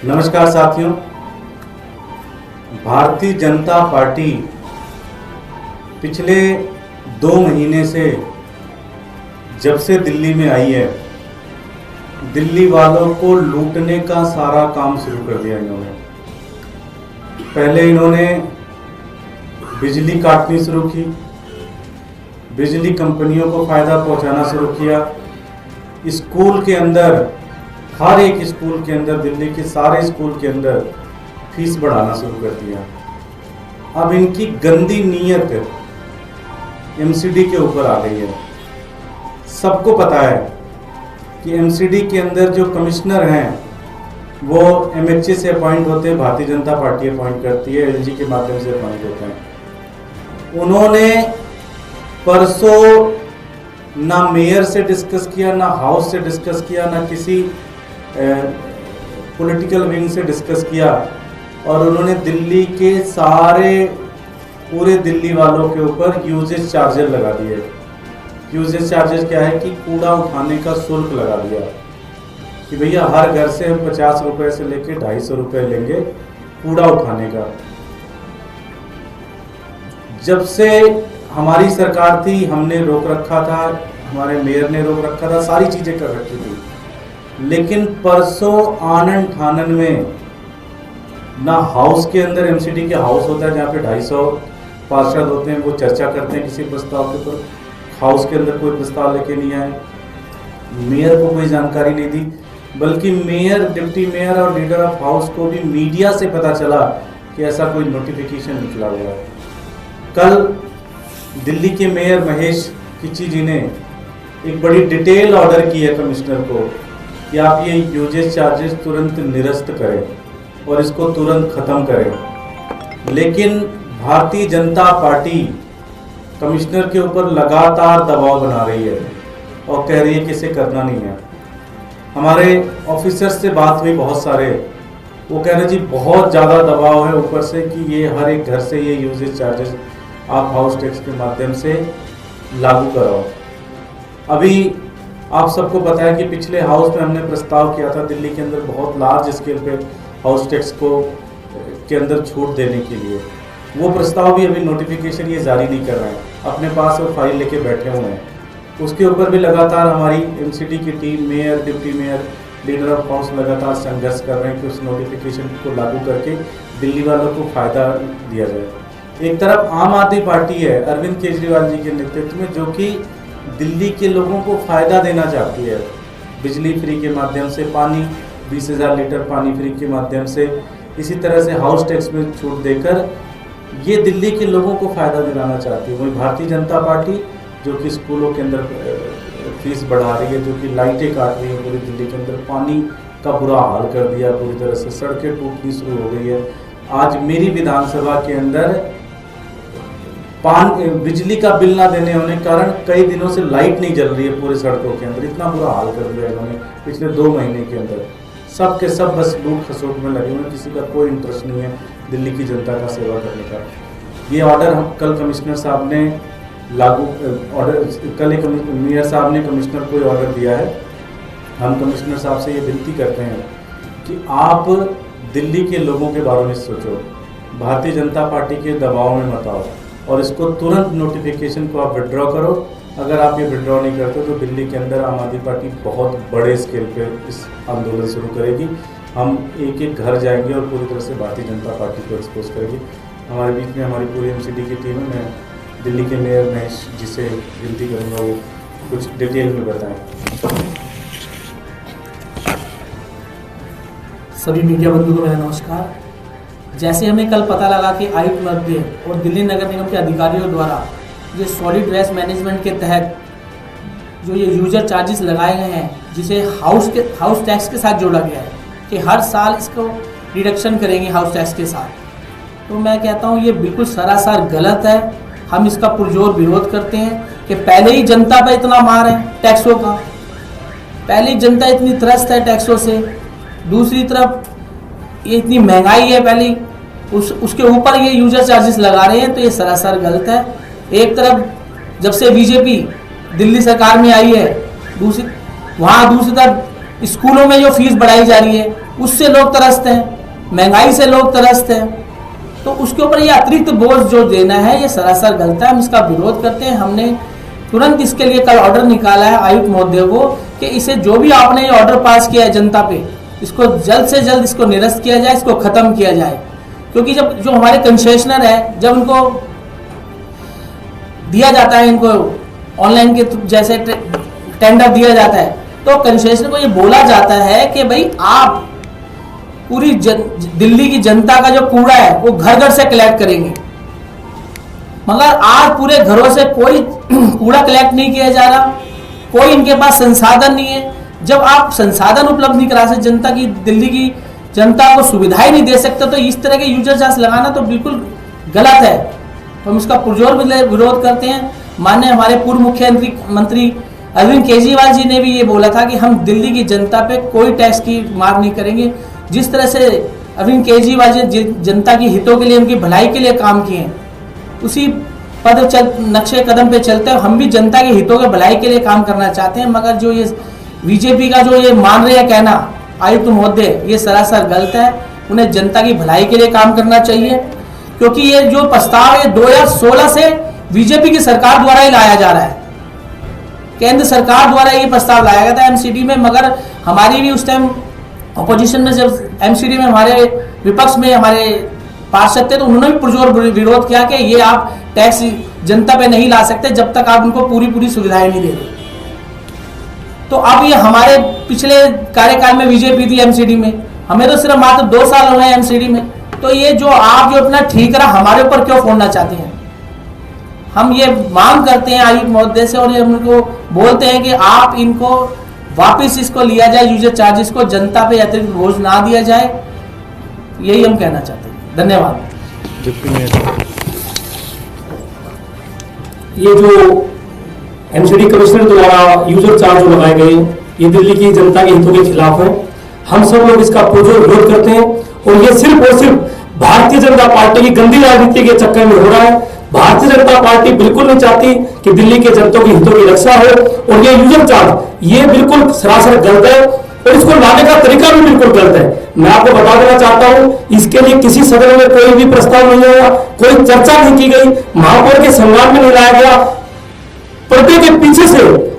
नमस्कार साथियों, भारतीय जनता पार्टी पिछले 2 महीने से जब से दिल्ली में आई है, दिल्ली वालों को लूटने का सारा काम शुरू कर दिया इन्होंने। पहले इन्होंने बिजली काटनी शुरू की, बिजली कंपनियों को फायदा पहुंचाना शुरू किया। स्कूल के अंदर, हर एक स्कूल के अंदर, दिल्ली के सारे स्कूल के अंदर फीस बढ़ाना शुरू कर दिया। अब इनकी गंदी नीयत एमसीडी के ऊपर आ गई है। सबको पता है कि एमसीडी के अंदर जो कमिश्नर हैं वो एमएचए से अपॉइंट होते हैं, भारतीय जनता पार्टी अपॉइंट करती है, एलजी के माध्यम से अपॉइंट होते हैं। उन्होंने परसों ना मेयर से डिस्कस किया, ना हाउस से डिस्कस किया, ना किसी पॉलिटिकल विंग से डिस्कस किया, और उन्होंने दिल्ली के पूरे दिल्ली वालों के ऊपर यूजेज चार्जेस लगा दिए। यूजेज चार्जेस क्या है कि कूड़ा उठाने का शुल्क लगा दिया कि भैया हर घर से हम 50 रुपए से लेके 250 रुपए लेंगे कूड़ा उठाने का। जब से हमारी सरकार थी हमने रोक रखा था, हमारे मेयर ने रोक रखा था, सारी चीजें कर रखी थी। लेकिन परसों आनन ठानन में ना हाउस के अंदर, एमसीडी के हाउस होता है जहाँ पे 250 पार्षद होते हैं, वो चर्चा करते हैं किसी प्रस्ताव के ऊपर। हाउस के अंदर कोई प्रस्ताव लेके नहीं आए, मेयर को कोई जानकारी नहीं दी, बल्कि मेयर, डिप्टी मेयर और लीडर ऑफ हाउस को भी मीडिया से पता चला कि ऐसा कोई नोटिफिकेशन निकला हुआ है। कल दिल्ली के मेयर महेश किची जी ने एक बड़ी डिटेल ऑर्डर की है कमिश्नर को कि आप ये यूजेज चार्जेस तुरंत निरस्त करें और इसको तुरंत खत्म करें। लेकिन भारतीय जनता पार्टी कमिश्नर के ऊपर लगातार दबाव बना रही है और कह रही है कि इसे करना नहीं है। हमारे ऑफिसर्स से बात हुई बहुत सारे, वो कह रहे जी बहुत ज़्यादा दबाव है ऊपर से कि ये हर एक घर से ये यूजेज चार्जेस आप हाउस टैक्स के माध्यम से लागू कराओ। अभी आप सबको पता है कि पिछले हाउस में हमने प्रस्ताव किया था दिल्ली के अंदर बहुत लार्ज स्केल पे हाउस टैक्स को के अंदर छूट देने के लिए। वो प्रस्ताव भी अभी नोटिफिकेशन ये जारी नहीं कर रहे हैं, अपने पास वो फाइल लेके बैठे हुए हैं। उसके ऊपर भी लगातार हमारी एमसीडी की team, mayor, deputy mayor, leader of house लगातार संघर्ष कर रहे हैं कि उस नोटिफिकेशन को लागू करके दिल्ली वालों को फायदा दिया जाए। एक तरफ आम आदमी पार्टी है अरविंद केजरीवाल जी के नेतृत्व में, जो कि दिल्ली के लोगों को फायदा देना चाहती है। बिजली फ्री के माध्यम से, पानी 20,000 लीटर पानी फ्री के माध्यम से, इसी तरह से हाउस टैक्स में छूट देकर ये दिल्ली के लोगों को फायदा दिलाना चाहती है। वहीं भारतीय जनता पार्टी जो कि स्कूलों के अंदर फीस बढ़ा रही है, जो कि लाइटें काट रही है पूरी दिल्ली के अंदर, पानी का बुरा हाल कर दिया पूरी तरह से, सड़कें टूटनी शुरू हो गई है। आज मेरी विधानसभा के अंदर बिजली का बिल ना देने होने के कारण कई दिनों से लाइट नहीं जल रही है पूरे सड़कों के अंदर। इतना बुरा हाल कर दिया इन्होंने पिछले 2 महीने के अंदर। सब के सब बस लूट खसोट में लगे हुए, किसी का कोई इंटरेस्ट नहीं है दिल्ली की जनता का सेवा करने का। ये ऑर्डर हम कल कमिश्नर साहब ने कल एक मेयर साहब ने कमिश्नर को ऑर्डर दिया है। हम कमिश्नर साहब से ये विनती करते हैं कि आप दिल्ली के लोगों के बारे में सोचो, भारतीय जनता पार्टी के दबाव में मत आओ और इसको तुरंत नोटिफिकेशन को आप विड्रॉ करो। अगर आप ये विड्रॉ नहीं करते तो दिल्ली के अंदर आम आदमी पार्टी बहुत बड़े स्केल पे इस आंदोलन शुरू करेगी। हम एक एक घर जाएंगे और पूरी तरह से भारतीय जनता पार्टी को एक्सपोज करेंगे। हमारे बीच में हमारी पूरी एमसीडी की टीम है। मैं दिल्ली के मेयर महेश जी से विनती करूँगा वो कुछ डिटेल में बताएं। सभी मीडिया बंधु को मेरा नमस्कार। जैसे हमें कल पता लगा कि आयुक्त मध्य और दिल्ली नगर निगम के अधिकारियों द्वारा ये सॉलिड वेस्ट मैनेजमेंट के तहत जो ये यूजर चार्जेस लगाए गए हैं, जिसे हाउस टैक्स के साथ जोड़ा गया है कि हर साल इसको रिडक्शन करेंगे हाउस टैक्स के साथ, तो मैं कहता हूँ ये बिल्कुल सरासर गलत है। हम इसका पुरजोर विरोध करते हैं कि पहले ही जनता पर इतना मार है टैक्सों का, पहले ही जनता इतनी त्रस्त है टैक्सों से, दूसरी तरफ ये इतनी महंगाई है पहले उसके ऊपर ये यूजर चार्जेस लगा रहे हैं, तो ये सरासर गलत है। एक तरफ जब से बीजेपी दिल्ली सरकार में आई है, दूसरी तरफ स्कूलों में जो फीस बढ़ाई जा रही है उससे लोग त्रस्त हैं, महंगाई से लोग त्रस्त हैं, तो उसके ऊपर ये अतिरिक्त बोझ जो देना है ये सरासर गलत है। हम इसका विरोध करते हैं। हमने तुरंत इसके लिए कल ऑर्डर निकाला है आयुक्त महोदय को कि इसे जो भी आपने ये ऑर्डर पास किया है जनता पे, इसको जल्द से जल्द इसको निरस्त किया जाए, इसको खत्म किया जाए। क्योंकि जब जो हमारे कंसेशनर है, जब उनको दिया जाता है, इनको ऑनलाइन के जैसे टेंडर दिया जाता है, तो कंसेशनर को ये बोला जाता है कि भाई आप पूरी दिल्ली की जनता का जो कूड़ा है वो घर घर से कलेक्ट करेंगे, मगर आज पूरे घरों से कोई कूड़ा कलेक्ट नहीं किया जा रहा, कोई इनके पास संसाधन नहीं है। जब आप संसाधन उपलब्ध नहीं करा सकते, जनता की, दिल्ली की जनता को सुविधाएं नहीं दे सकते, तो इस तरह के यूजर चार्ज लगाना तो बिल्कुल गलत है। तो हम इसका पुरजोर विरोध करते हैं। माननीय हमारे पूर्व मुख्यमंत्री अरविंद केजरीवाल जी ने भी ये बोला था कि हम दिल्ली की जनता पे कोई टैक्स की मार नहीं करेंगे। जिस तरह से अरविंद केजरीवाल जी जनता की हितों के लिए, उनकी भलाई के लिए काम किए हैं, उसी नक्शे कदम पे चलते हैं। हम भी जनता के हितों के भलाई के लिए काम करना चाहते हैं, मगर जो ये बीजेपी का जो ये मान रहे हैं कहना आयुक्त महोदय, ये सरासर गलत है। उन्हें जनता की भलाई के लिए काम करना चाहिए, क्योंकि ये जो प्रस्ताव है 2016 से बीजेपी की सरकार द्वारा ही लाया जा रहा है, केंद्र सरकार द्वारा ये प्रस्ताव लाया गया था एमसीडी में। मगर हमारी भी उस टाइम अपोजिशन में, जब एमसीडी में हमारे विपक्ष में हमारे पार्षद थे, तो उन्होंने भी पुरजोर विरोध किया कि ये आप टैक्स जनता पे नहीं ला सकते जब तक आप उनको पूरी सुविधाएं नहीं दे रहे। तो अब ये हमारे पिछले कार्यकाल में बीजेपी थी एमसीडी में, हमें तो सिर्फ मात्र 2 साल हुए हैं एमसीडी में, तो ये जो आप जो अपना ठीकरा हमारे ऊपर क्यों फोड़ना चाहते हैं? हम ये मांग करते हैं आयुक्त महोदय से, और ये उनको बोलते हैं कि आप इनको वापस इसको लिया जाए, यूजर चार्जेस को, जनता पे अतिरिक्त बोझ ना दिया जाए, यही हम कहना चाहते हैं। धन्यवाद। ये जो एमसीडी कमिश्नर द्वारा यूजर चार्ज जो लगाए गए, ये दिल्ली की जनता के हितों के खिलाफ है। हम सब लोग इसका पुरजोर विरोध करते हैं, और ये सिर्फ और सिर्फ भारतीय जनता पार्टी की गंदी राजनीति के चक्कर में हो रहा है। भारतीय जनता पार्टी बिल्कुल नहीं चाहती कि दिल्ली के जनता के हितों की रक्षा हो, और ये यूजर चार्ज ये बिल्कुल सरासर गलत है, और इसको लाने का तरीका भी बिल्कुल गलत है। मैं आपको बता देना चाहता हूं, इसके लिए किसी सदन में कोई भी प्रस्ताव नहीं आया, कोई चर्चा नहीं की गई, महापौर के सम्मान में नहीं लाया गया, पर्दे के पीछे से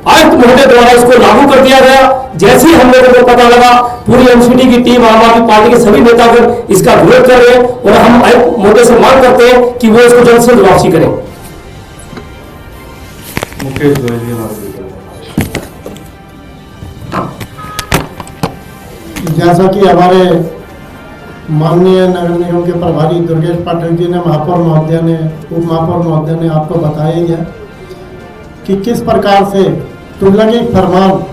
आयुक्त महोदय द्वारा इसको लागू कर दिया गया। जैसे ही हम लोगों को पता लगा, पूरी एमसीडी की टीम, आम आदमी पार्टी के सभी नेतागण इसका विरोध कर रहे हैं, और हम आयुक्त महोदय से मांग करते हैं कि वो इसको जल्द से जल्द वापसी करें। जैसा कि हमारे माननीय नगर निगम के प्रभारी दुर्गेश पाठक जी ने, महापौर महोदय ने, उप महापौर महोदय ने आपको बताया ही है कि किस प्रकार से तुगलकी फरमान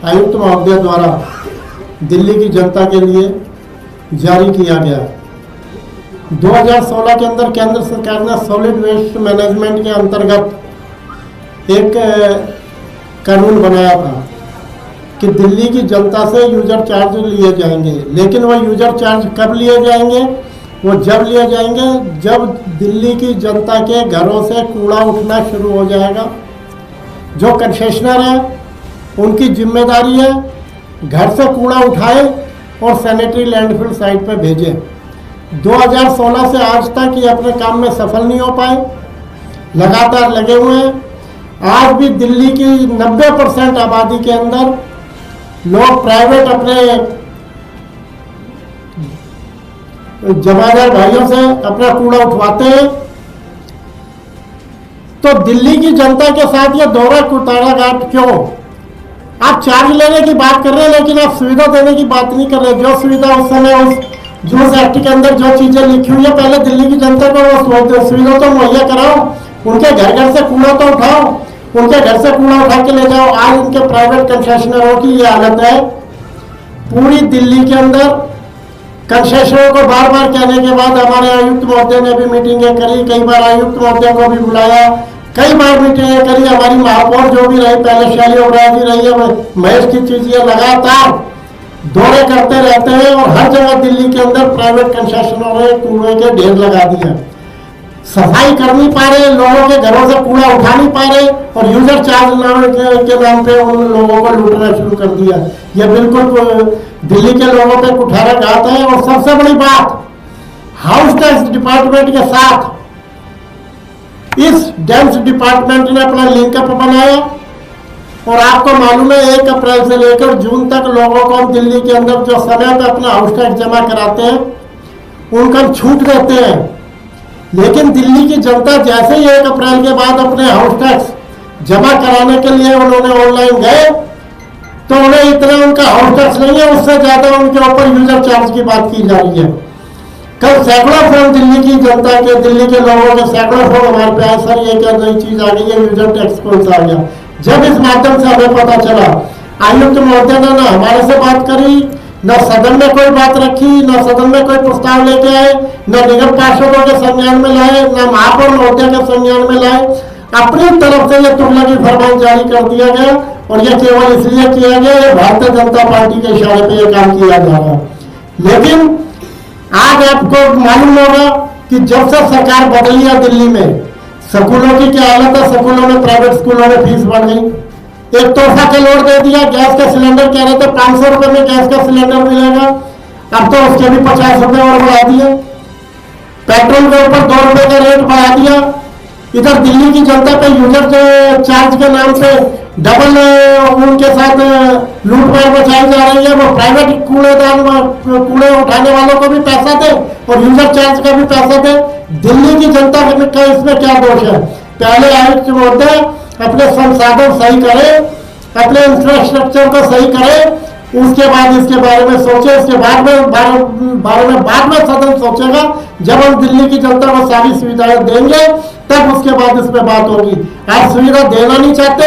आयुक्त महोदय द्वारा दिल्ली की जनता के लिए जारी किया गया। 2016 के अंदर केंद्र सरकार ने सॉलिड वेस्ट मैनेजमेंट के अंतर्गत एक कानून बनाया था कि दिल्ली की जनता से यूजर चार्ज लिए जाएंगे, लेकिन वह यूजर चार्ज कब लिए जाएंगे? वो जब लिए जाएंगे जब दिल्ली की जनता के घरों से कूड़ा उठना शुरू हो जाएगा। जो कंसेशनर है उनकी जिम्मेदारी है घर से कूड़ा उठाए और सैनिटरी लैंडफिल साइट पर भेजें। 2016 से आज तक ये अपने काम में सफल नहीं हो पाए, लगातार लगे हुए हैं। आज भी दिल्ली की 90% आबादी के अंदर लोग प्राइवेट अपने जमादार भाइयों से अपना कूड़ा उठवाते हैं। तो दिल्ली की जनता के साथ ये दोहरा कुताड़ाघाट क्यों? आप चार्ज लेने की बात कर रहे हैं, लेकिन आप सुविधा देने की बात नहीं कर रहे। जो सुविधा उस समय उस एक्ट के अंदर जो चीजें लिखी हुई है, पहले दिल्ली की जनता को वो सुविधा तो मुहैया कराओ, उनके घर घर से कूड़ा तो उठाओ, उनके घर से कूड़ा उठा के ले जाओ। आज उनके प्राइवेट कंसेशनरों की ये हालत है। पूरी दिल्ली के अंदर कंसेशनरों को बार बार कहने के बाद हमारे आयुक्त महोदय ने भी मीटिंगें करी, कई बार आयुक्त महोदय को भी बुलाया, कई बार मीटिंगें करी। हमारी महापौर जो भी रही, पहले शैली ओबराय जी रही है, महेश की चीजें लगातार दौरे करते रहते हैं, और हर जगह दिल्ली के अंदर प्राइवेट कंसेशनरों ने कूड़े के ढेर लगा दिए। सफाई कर नहीं पा रहे, लोगों के घरों से कूड़ा उठा नहीं पा रहे और यूजर चार्ज के नाम पे उन लोगों को लूटना शुरू कर दिया। ये बिल्कुल दिल्ली के लोगों पे कुठारा घात है। और सबसे बड़ी बात, हाउस टैक्स डिपार्टमेंट के साथ इस डैम्स डिपार्टमेंट ने अपना लिंकअप बनाया और आपको मालूम है 1 अप्रैल से लेकर जून तक लोगों को हम दिल्ली के अंदर जो समय पे अपना हाउस टैक्स जमा कराते हैं उनका हम छूट देते हैं। लेकिन दिल्ली की जनता जैसे ही 1 अप्रैल के बाद अपने हाउस टैक्स जमा कराने के लिए उन्होंने ऑनलाइन गए तो उन्हें इतना उनका हाउस टैक्स नहीं है, उससे ज्यादा उनके ऊपर यूजर चार्ज की बात की जा रही है। कल सैकड़ों फोन दिल्ली की जनता के, दिल्ली के लोगों के सैकड़ों फोन हमारे पे आए, सर ये क्या नई चीज आ गई है, यूजर टैक्स कौन सा आ गया। जब इस माध्यम से हमें पता चला, आयुक्त महोदय ने ना हमारे से बात करी, न सदन में कोई बात रखी, न सदन में कोई प्रस्ताव लेके आए, न निगम पार्षदों के संज्ञान में लाए, न महापौर महोदय के संज्ञान में लाए। अपनी तरफ से यह तुगलकी फरमान जारी कर दिया गया और यह केवल इसलिए किया गया, ये भारतीय जनता पार्टी के इशारे पे यह काम किया जा रहा है। लेकिन आज आपको मालूम होगा कि जब से सरकार बदली है दिल्ली में, स्कूलों की क्या हालत है। स्कूलों में, प्राइवेट स्कूलों में फीस बढ़ गई। एक तोहफा का लोड दे दिया, गैस का सिलेंडर कह रहे थे 500 रुपए में गैस का सिलेंडर मिलेगा, अब तो उसके भी 50 रुपए और बढ़ा दिए। पेट्रोल के ऊपर 2 रुपए का रेट बढ़ा दिया। इधर दिल्ली की जनता पे यूजर चार्ज के नाम से डबल उनके साथ लूटमार मचाई जा रही है। वो प्राइवेट कूड़े उठाने वालों को भी पैसा दे और यूजर चार्ज का भी पैसा दे। दिल्ली की जनता का इसमें क्या दोष है। पहले आयुक्त महोदय अपने संसाधन सही करे, अपने इंफ्रास्ट्रक्चर को सही करे, उसके बाद इसके बारे में सोचे। इसके बाद में सदन सोचेगा। जब हम दिल्ली की जनता को सारी सुविधाएं देंगे तब उसके बाद इस पे बात होगी। आप सुविधा देना नहीं चाहते,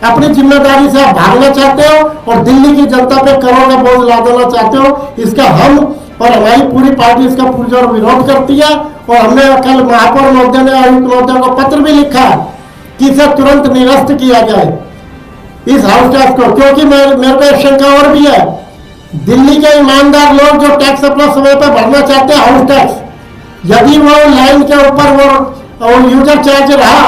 अपनी जिम्मेदारी से आप भागना चाहते हो और दिल्ली की जनता पे करोड़ का बोझ ला देना चाहते हो। इसका हम और हमारी पूरी पार्टी इसका पुरजोर विरोध करती है। और हमने कल महापौर महोदय ने, आयुक्त महोदय को पत्र भी लिखा कि इसे तुरंत निरस्त किया जाए इस हाउस टैक्स को। क्योंकि मेरे को एक शंका और भी है, दिल्ली के ईमानदार लोग जो टैक्स अपना समय पर भरना चाहते हैं, हाउस टैक्स, यदि वो लाइन के ऊपर वो यूजर चार्ज रहा,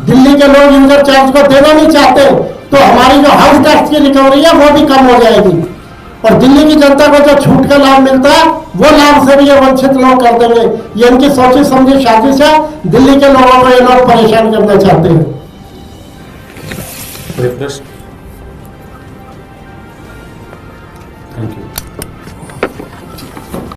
दिल्ली के लोग यूजर चार्ज को देना नहीं चाहते, तो हमारी जो हाउस टैक्स की रिकवरी है वो भी कम हो जाएगी और दिल्ली की जनता को जो छूट का लाभ मिलता है वो लाभ से भी ये वंचित लोग कर देंगे। ये इनकी सोची समझी साजिश है। दिल्ली के लोगों को ये लोग परेशान करना चाहते हैं।